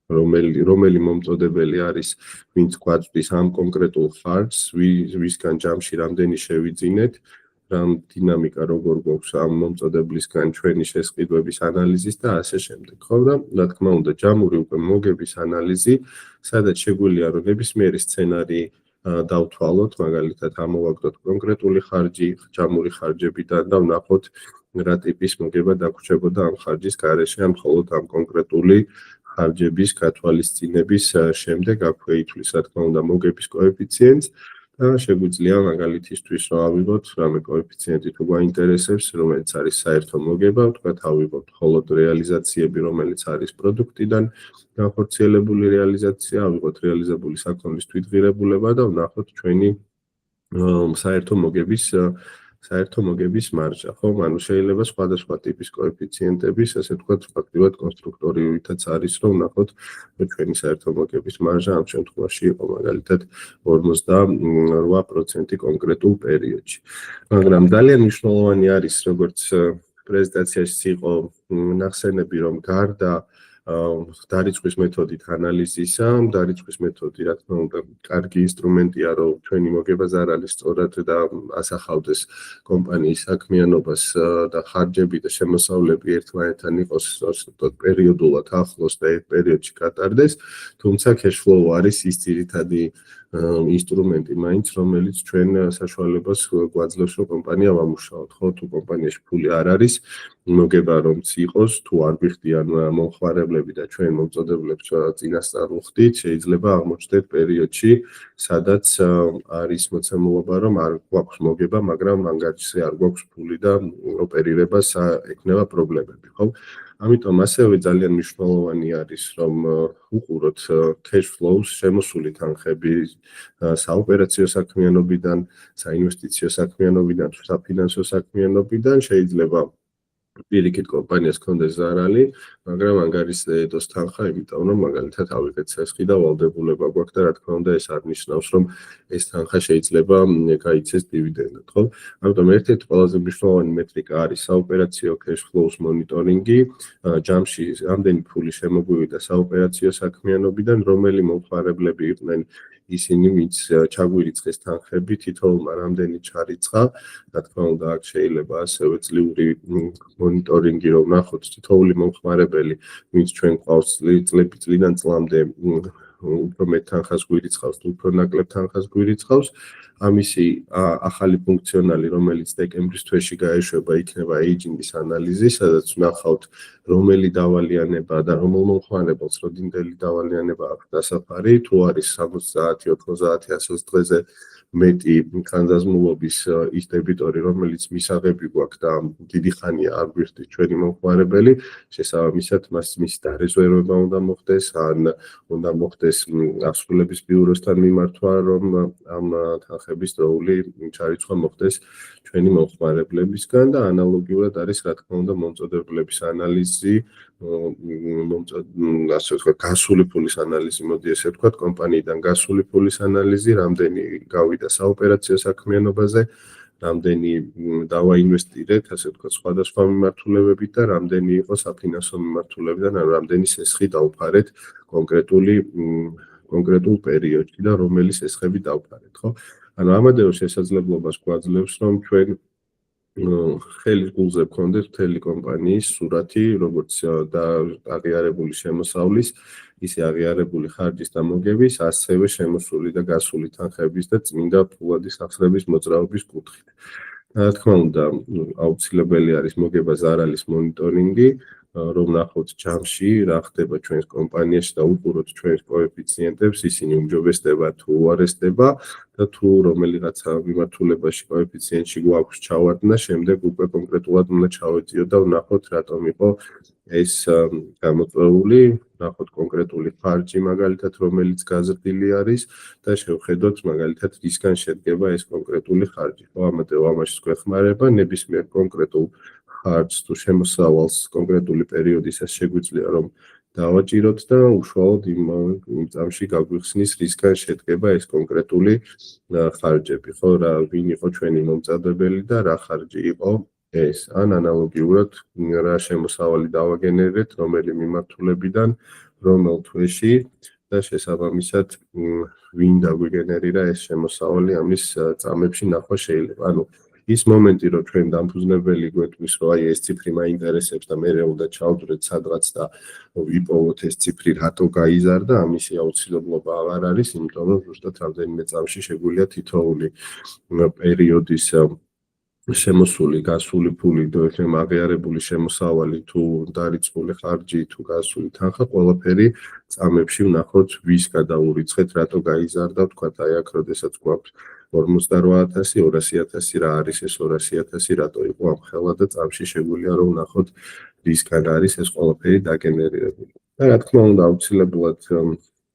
რომელი მომწოდებელი არის, ვინც გვაწვდის ამ კონკრეტულ ხარჯს, ვისგან ჯამში რამდენი შევიძინეთ, რამ დინამიკა როგორ გვაქვს ამ მომწოდებლისგან ჩვენი შესყიდვების ანალიზის და ასე შემდეგ. ხო და რა თქმა უნდა, ჯამური უკვე მოგების ანალიზი, სადაც შეგვიძლია რომ ნებისმიერი სცენარი დავთვალოთ, მაგალითად ამოვაგდოთ კონკრეტული ხარჯი, ჯამური ხარჯებიდან და ვნახოთ რა ტიპის მოგება დაგვრჩებოდა ამ ხარჯის გარეშე, ამ მხოლოდ ამ კონკრეტული ხარჯების გათვალისწინების შემდეგ აქვე ითვლის რა თქმა უნდა მოგების კოეფიციენტს და შეგვიძლია მაგალითისთვის რომ ავიღოთ რამე კოეფიციენტი თუ გვაინტერესებს, რომელიც არის საერთო მოგება, ვთქვათ ავიღოთ მხოლოდ რეალიზაციები, რომელიც არის პროდუქტიდან განხორციელებული რეალიზაცია, ავიღოთ რეალიზებული საქონლის თვითღირებულება და ვნახოთ ჩვენი საერთო მოგების მარჟა, ხო? ანუ შეიძლება სხვადასხვა ტიპის კოეფიციენტების, ასე ვთქვათ, ფაქტიურად კონსტრუქტორივითაც არის, რომ ვნახოთ ჩვენი საერთო მოგების მარჟა ამ შემთხვევაში იყო მაგალითად 48% კონკრეტულ პერიოდში. მაგრამ ძალიან მნიშვნელოვანი არის, როგორც პრეზენტაციაში იყო ნახსენები, რომ გარდა დარიცხვის მეთოდით ანალიზისა, დარიცხვის მეთოდი, რა თქმა უნდა, კარგი ინსტრუმენტია, რომ ჩვენი მოგება ზარალი სწორად და ასახავდეს კომპანიის საქმიანობას და ხარჯები და შემოსავლები ერთმანეთთან იყოს პერიოდულად ახლოს და ერთ პერიოდში გატარდეს, თუმცა cash flow არის ის ძირითადი ინსტრუმენტი მაინც, რომელიც ჩვენ საშუალებას გვაძლევს, რომ კომპანია ვამუშაოთ, ხო, თუ კომპანიაში ფული არ არის, მოგება რომც იყოს, თუ არ გვიხდიან მომხმარებლები და ჩვენ მომწოდებლებს წინასწარ ვხდით, შეიძლება აღმოჩნდეთ პერიოდში, სადაც არის მოცემულობა, რომ არ გვაქვს მოგება, მაგრამ ანგარიშზე არ გვაქვს ფული და ოპერირებას ექნება პრობლემები, ხო? ამიტომ ასევე ძალიან მნიშვნელოვანი არის, რომ უყუროთ cash flows, შემოსული თანხები საოპერაციო საქმიანობიდან, საინვესტიციო საქმიანობიდან, საფინანსო საქმიანობიდან, შეიძლება პირიქით კომპანიას ქონდეს ზარალი, მაგრამ ანგარიშზე ედოს თანხა, იმიტომ რომ მაგალითად ავიღეთ ცესხი და ვალდებულება გვაქვს და რა თქმა უნდა ეს არ ნიშნავს, რომ ეს თანხა შეიძლება გაიცეს დივიდენდად, ხო? ამიტომ ერთ-ერთი ყველაზე მნიშვნელოვანი მეტრიკა არის საოპერაციო cash flows მონიტორინგი, ჯამში რამდენი ფული შემოგვივიდა საოპერაციო საქმიანობიდან, რომელი მომხმარებლები იყვნენ ისინი, ვინც ჩაგვირიცხეს თანხები, თითოეულმა რამდენი ჩარიცხა, რა თქმა უნდა, აქ შეიძლება ასევე წლიური მონიტორინგი რომ ნახოთ თითოეული მომხმარებელი, ვინც ჩვენ ყავს წლიდან წლამდე უფრო მეტ თანხას გვირიცხავს, უფრო ნაკლებ თანხას გვირიცხავს, ამისი ახალი ფუნქციონალი, რომელიც დეკემბრის თვეში გაეშვება, იქნება aging-ის ანალიზი, სადაც ვნახავთ რომელი დავალიანება და რომელ მომხმარებელს როდინდელი დავალიანება აქვს დასაფარი, თუ არის 60, 90, 100 დღეზე მეტი ხანძაზმულობის ის დებიტორი, რომელიც მისაღები გვაქვს და დიდი ხანია არ გვიხდით ჩვენი მომხმარებელი, შესაბამისად მას მის დარეზერვება უნდა მოხდეს, ან უნდა მოხდეს აღსრულების ბიუროსთან მიმართვა, რომ ამ თანხების დროული ჩარიცხვა მოხდეს ჩვენი მომხმარებლებისგან და ანალოგიურად არის, რა თქმა უნდა, მომწოდებლების ანალიზი, ასე ვთქვათ, გასული ფულის ანალიზი, მოდი ესე ვთქვათ, კომპანიიდან გასული ფულის ანალიზი, რამდენი გავიდა საოპერაციო საქმიანობაზე, რამდენი დავაინვესტირეთ, ასე ვთქვათ, სხვადასხვა მიმართულებებით და რამდენი იყო საფინანსო მიმართულებიდან, ან რამდენი სესხი დავფარეთ კონკრეტულ პერიოდში და რომელი სესხები დავფარეთ, ხო? ანუ ამადეო შესაძლებლობას გვაძლევს, რომ ჩვენ ხელის გულზე გქონდეს მთელი კომპანიის სურათი, როგორც და აღიარებული შემოსავლის, ისე აღიარებული ხარჯის და მოგების, ასევე შემოსული და გასული თანხების და წმინდა ფულადის ახსნების მოძრაობის კუთხით. რა თქმა უნდა, აუცილებელი არის მოგება ზარალის მონიტორინგი, რომ ნახოთ ჯამში რა ხდება ჩვენს კომპანიაში და უყუროთ ჩვენს კოეფიციენტებს, ისინი უმჯობესდება თუ უარესდება და თუ რომელიღაცა მიმართულებაში კოეფიციენტში გვაქვს ჩავარდნა, შემდეგ უკვე კონკრეტულად უნდა ჩავეწიოთ და ვნახოთ რატომ იყო ეს გამოწვეული, ნახოთ კონკრეტული ხარჯი მაგალითად, რომელიც გაზრდილი არის და შევხედოთ მაგალითად რისგან შედგება ეს კონკრეტული ხარჯი. ხო, ამათეო ამაში გვეხმარება ნებისმიერ კონკრეტულ ხარჯს თუ შემოსავალს კონკრეტული პერიოდისას შეგვიძლია რომ დავაჭიროთ და უშუალოდ იმ წამში გაგვიხსნის რისგან შედგება ეს კონკრეტული ხარჯები, ხო, რა ვინ იყო ჩვენი მომწადებელი და რა ხარჯი იყო ეს, ან ანალოგიურად რა შემოსავალი დავაგენერეთ, რომელი მიმართულებიდან, რომელ თვეში და შესაბამისად ვინ დაგვიგენერირა ეს შემოსავალი ამის წამებში ნახვა შეიძლება. ანუ ის მომენტი, რომ ჩვენ დამფუძნებელი გვეტყვის, რომ აი ეს ციფრი მაინტერესებს და მე უნდა ჩავდვრეთ სადღაც და ვიპოვოთ ეს ციფრი რატო გაიზარდა, ამისი აუცილებლობა აღარ არის, იმიტომ რომ ზუსტად რამდენიმე წამში შეგვიძლია თითოეული პერიოდის შემოსული, გასული ფული, აღიარებული შემოსავალი თუ დარიცხული ხარჯი თუ გასული თანხა, ყველაფერი წამებში ვნახოთ, ვის გადაურიცხეთ, რატო გაიზარდა, თქვათ აი აქ როდესაც გვაქვს 48,000, 200,000 რა არის ეს 200,000, რატო იყო ამხელა და წამში შეგვიძლია რომ ვნახოთ, რისგან არის ეს ყველაფერი დაგენერირებული. და რა თქმა უნდა, აუცილებლად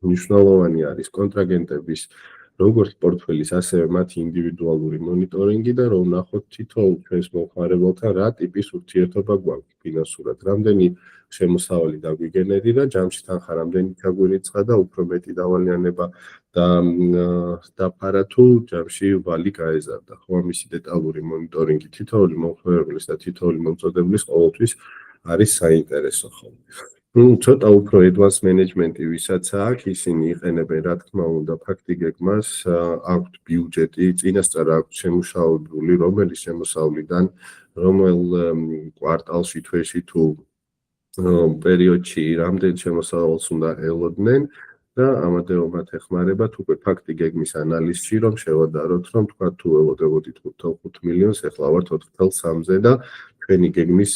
მნიშვნელოვანი არის კონტრაგენტების როგორც პორტფელის, ასევე მათი ინდივიდუალური მონიტორინგი და რომ ვნახოთ თითოეულ ჩვენს მომხმარებელთან რა ტიპის ურთიერთობა გვაქვს ფინანსურად, რამდენი შემოსავალი დაგვიგენერირა, ჯამში თანხა რამდენი ჩაგვირიცხა და უფრო მეტი დავალიანება და დაფარა თუ ჯამში ვალი გაეზარდა. ხო, ამისი დეტალური მონიტორინგი თითოეული მომხმარებლის და თითოეული მომწოდებლის ყოველთვის არის საინტერესო ხოლმე. ცოტა უფრო advanced management-ი ვისაც აქვს, ისინი იყენებენ, რა თქმა უნდა, ფაქტი გეგმას, აქვთ ბიუჯეტი, წინასწარ აქვთ შემუშავებული, რომელი შემოსავლიდან, რომელ კვარტალში, თვეში თუ პერიოდში რამდენ შემოსავალს უნდა ელოდნენ და ამადეო მათ ეხმარებათ უკვე ფაქტი გეგმის ანალიზში, რომ შევადაროთ, რომ თქვა თუ ელოდებოდით 5 მილიონს, ახლა ვართ 4,3-ზე და ჩვენი გეგმის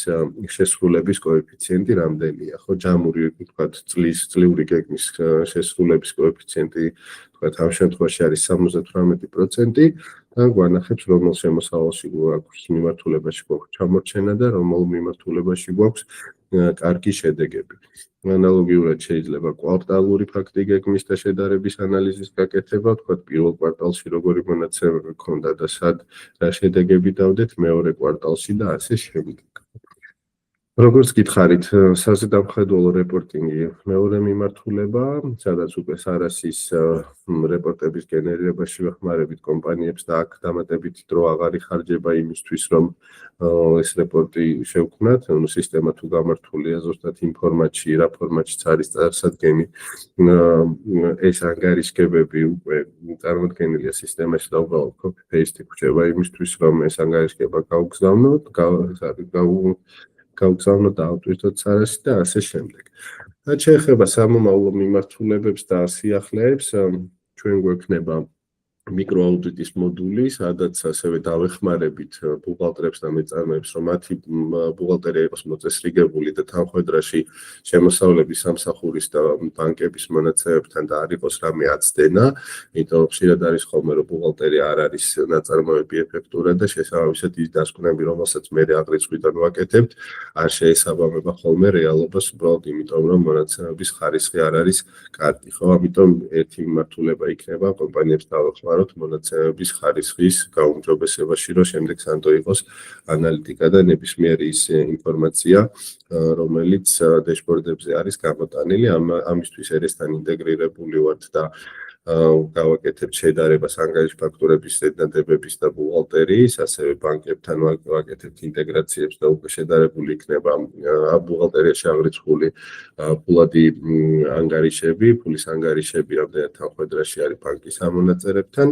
შესრულების კოეფიციენტი რამდენია, ხო, ჯამური ვთქვათ, წლიური გეგმის შესრულების კოეფიციენტი, ვთქვათ, ამ შემთხვევაში არის 78% და გვანახებს, რომელ შემოსავალში გვაქვს მიმართულებაში გვაქვს ჩამორჩენა და რომელ მიმართულებაში გვაქვს კარგი შედეგები. ანალოგიურად შეიძლება კვარტალური ფაქტი გეგმის და შედარების ანალიზის გაკეთება, ვთქვათ, პირველ კვარტალში როგორი მონაცემები გქონდა და სად რა შედეგები დავდეთ მეორე კვარტალში და ასე შემდეგ. როგორც გითხარით, საზედამხედველო რეპორტინგი მეორე მიმართულება, სადაც უკვე SARAS-ის რეპორტების გენერირებაში ვეხმარებით კომპანიებს და აქ დამატებით დრო აღარ იხარჯება იმისთვის, რომ ეს რეპორტი შევქმნათ, სისტემა თუ გამართულია ზუსტად იმ ფორმატში, რა ფორმატშიც არის წარსადგენი, ეს ანგარიშგებები უკვე წარმოდგენილია სისტემაში და უბრალოდ copy-paste გვჭირდება იმისთვის, რომ ეს ანგარიშგება გავგზავნოთ, გავგზავნოთ და ავტვირთოთ SARAS-ი და ასე შემდეგ. რაც შეეხება სამომავლო მიმართულებებს და სიახლეებს, ჩვენ გვექნება მიკროაუდიტის მოდული, სადაც ასევე დავეხმარებით ბუღალტერებს და მეწარმეებს, რომ მათი ბუღალტერია იყოს მოწესრიგებული და თანხმედრაში შემოსავლების სამსახურის და ბანკების მონაცემებთან და არ იყოს რამე აცდენა, იმიტომ რომ ხშირად არის ხოლმე, რომ ბუღალტერია არ არის ნაწარმოები ეფექტურად და შესაბამისად ის დასკვნები, რომელსაც მე აღრიცხვიდან ვაკეთებთ, არ შეესაბამება ხოლმე რეალობას, უბრალოდ იმიტომ, რომ მონაცემების ხარისხი არ არის კარგი, ხო, ამიტომ ერთი მიმართულება იქნება კომპანიებს დავეხმაროთ მონაცემების ხარისხის გაუმჯობესებაში, რომ შემდეგ სანდო იყოს ანალიტიკა და ნებისმიერი ის ინფორმაცია, რომელიც დეშბორდებზე არის გამოტანილი, ამისთვის ერესთან ინტეგრირებული ვართ და გავაკეთებთ შედარებას ანგარიშ ფაქტურების ზედნადებების და ბუღალტერიის, ასევე ბანკებთან ვაკეთებთ ინტეგრაციებს და უკვე შედარებული იქნება ბუღალტერიაში აღრიცხული ფულადი ანგარიშები, ფულის ანგარიშები, რამდენად თანხმედრაში არის ბანკის ამონაწერებთან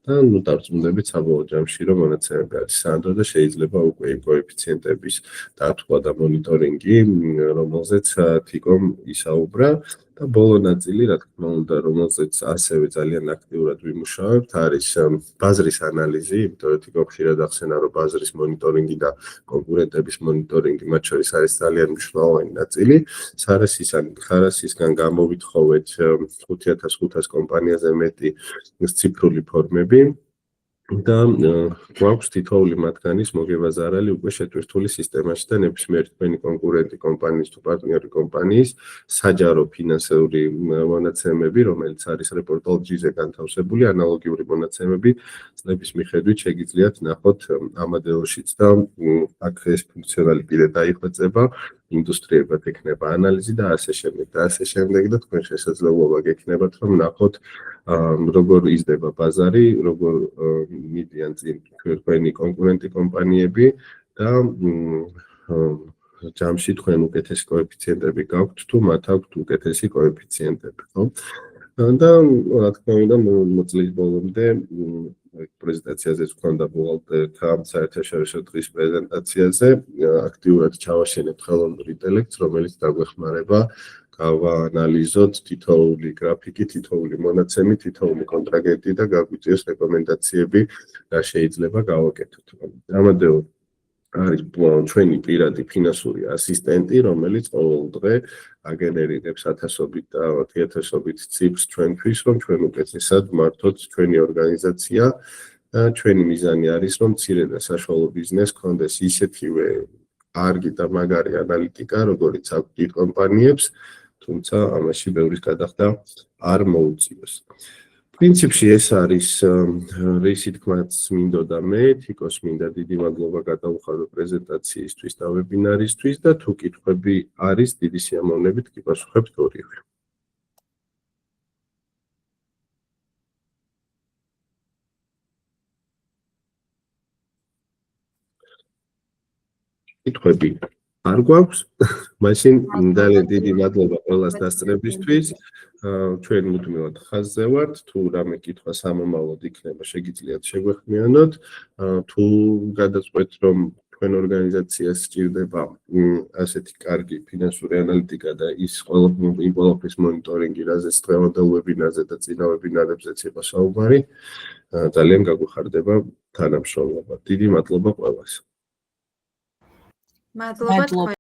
და დავწმუნდებით საბოლოო ჯამში, რომ მონაცემები არის სანდო და შეიძლება უკვე იმ კოეფიციენტების დათვლა და მონიტორინგი, რომელზეც თიკომ ისაუბრა. და ბოლო ნაწილი, რა თქმა უნდა, რომელზეც ასევე ძალიან აქტიურად ვიმუშავებთ, არის ბაზრის ანალიზი, იმიტომ რომ თიკომ ხშირად ახსენა, რომ ბაზრის მონიტორინგი და კონკურენტების მონიტორინგი მათ შორის არის ძალიან მნიშვნელოვანი ნაწილი. SARAS-ისგან გამოვითხოვეთ 5,500 კომპანიაზე მეტი ციფრული ფორმები და გვაქვს თითოეული მათგანის მოგებაზარალი უკვე შეტვირთული სისტემაში და ნებისმიერი თქვენი კონკურენტი კომპანიის თუ პარტნიორი კომპანიის საჯარო ფინანსური მონაცემები, რომელიც არის report.org ზე განთავსებული, ანალოგიური მონაცემები წლების მიხედვით შეგიძლიათ ნახოთ Amadeus-შიც და აქ ეს ფუნქციონალი კიდე დაიხვეწება, ინდუსტრიებად ექნება ანალიზი და ასე შემდეგ და თქვენ შესაძლებლობა გექნებათ, რომ ნახოთ როგორ იზრდება ბაზარი, როგორ მიდიან წინ თქვენი კონკურენტი კომპანიები და ჯამში თქვენ უკეთესი კოეფიციენტები გაქვთ თუ მათ აქვთ უკეთესი კოეფიციენტები, ხო? და რა თქმა უნდა მოწლის ბოლომდე პრეზენტაციაზეც გვქონდა ბუღალტერთა საერთაშორისო დღის პრეზენტაციაზე აქტიურად ჩავაშენებთ ხელოვნურ ინტელექტს, რომელიც დაგვეხმარება გავაანალიზოთ თითოეული გრაფიკი, თითოეული მონაცემი, თითოეული კონტრაგენტი და გაგვიწიოს რეკომენდაციები, რა შეიძლება გავაკეთოთ. ამადეო არის ჩვენი პირადი ფინანსური ასისტენტი, რომელიც ყოველ დღე აგენერირებს ათასობით და 1000-ობით ციფრს ჩვენთვის, რომ ჩვენ უკეთესად მართოთ ჩვენი ორგანიზაცია. ჩვენი მიზანი არის, რომ მცირე და საშუალო ბიზნესს გქონდეს ისეთივე კარგი და მაგარი ანალიტიკა, როგორიც აქვს დიდ კომპანიებს, თუმცა ამაში ბევრის გადახდა არ მოუწიოს. პრინციპში ეს არის რისი თქმაც მინდოდა მე, თიკოს მინდა დიდი მადლობა გადაუხადო პრეზენტაციისთვის და ვებინარისთვის და თუ კითხვები არის, დიდი სიამოვნებით გიპასუხებთ ორივე. კითხვები არ გვაქვს, მაშინ ძალიან დიდი მადლობა ყველას დასწრებისთვის. ჩვენ მუდმივად ხაზზე ვართ, თუ რამე კითხვა სამომავლოდ იქნება, შეგიძლიათ შეგვეხმიანოთ. თუ გადაწყვეტთ, რომ თქვენ ორგანიზაციას სჭირდება ასეთი კარგი ფინანსური ანალიტიკა და ის ყველაფრის მონიტორინგი, რაზეც დღევანდელ ვებინარზე და წინა ვებინარებზეც იყო საუბარი, ძალიან გაგვეხარდება თანამშრომლობა. დიდი მადლობა ყველას. მადლობა.